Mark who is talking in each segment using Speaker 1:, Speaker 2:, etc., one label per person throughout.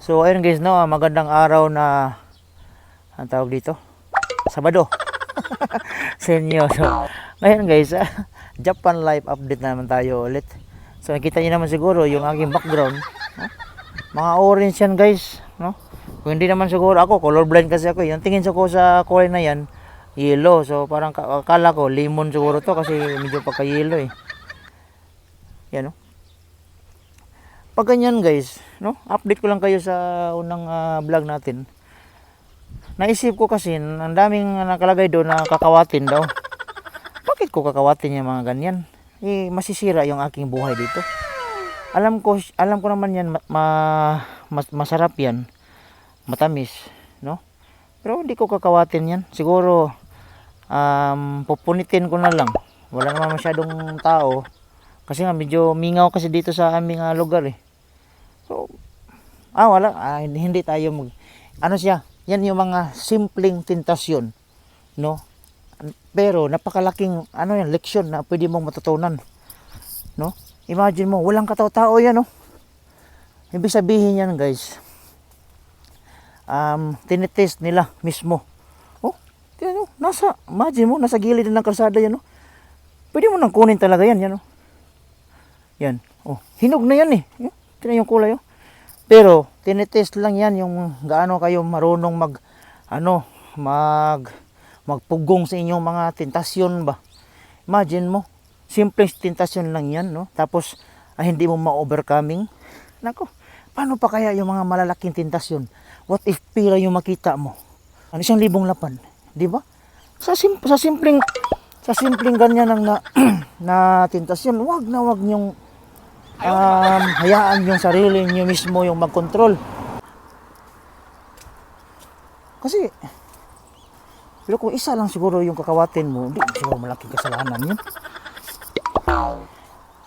Speaker 1: So ayun guys, no, magandang araw na ang tawag dito, Sabado sa inyo. So ngayon guys, Japan life update na naman tayo ulit. So nakita niyo naman siguro yung aking background, no? Mga orange yan guys, no? Kung hindi naman siguro ako, colorblind kasi ako, yung tingin ko sa kulay na yan yellow. So parang akala ko lemon siguro to kasi medyo pagka yellow eh. Yan, no? Pag ganyan guys, no? Update ko lang kayo sa unang vlog natin. Naisip ko kasi ang daming nakalagay doon na kakawatin daw. Bakit ko kakawatin yung mga ganyan? Eh masisira yung aking buhay dito. Alam ko naman yan masarap yan. Matamis, no? Pero hindi ko kakawatin yan. Siguro pupunitin ko na lang. Wala naman masyadong tao. Kasi nga medyo mingaw kasi dito sa aming lugar eh. So, wala. Hindi tayo ano siya, yan yung mga simpleng tentasyon, no? Pero napakalaking yan, leksyon na pwede mong matutunan, no? Imagine mo, walang katao-tao yan, no? Ibig sabihin yan, guys, tinitest nila mismo. Oh, tiyan, imagine mo, nasa gilid ng kalsada yan, no? Pwede mo nang kunin talaga yan, no? Yan, hinog na yan eh. Tingnan yung kulay, oh. Pero tinetest lang yan yung gaano kayo marunong magpugong sa inyong mga tentasyon ba. Imagine mo, simple tentasyon lang yan, no? Tapos hindi mo ma-overcoming. Nako, paano pa kaya yung mga malalaking tentasyon? What if pira yung makita mo? 1,000 di ba? Sa simpleng ganyan na tentasyon, wag niyong hayaan yung sarili niyo mismo yung mag-control. Kasi pero kung isa lang siguro yung kakawatin mo, hindi siguro malaking kasalanan yun.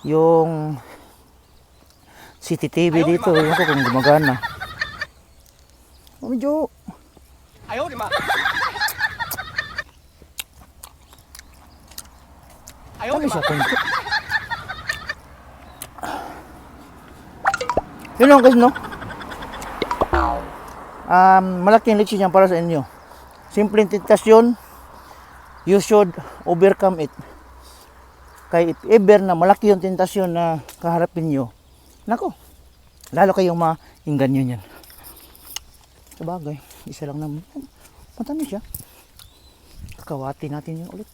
Speaker 1: Yung CCTV dito, yun ko kung gumagana. Medyo ayaw, di ba? Ayaw, di ba? Yun lang guys, no? Malaking leksyon yan para sa inyo. Simpleng tentasyon, you should overcome it. Kaya if ever na malaki yung tentasyon na kaharapin nyo, nako, lalo kayong maingganyo yan. Sabagay, isa lang naman. Matamis siya. Kakawati natin yun ulit.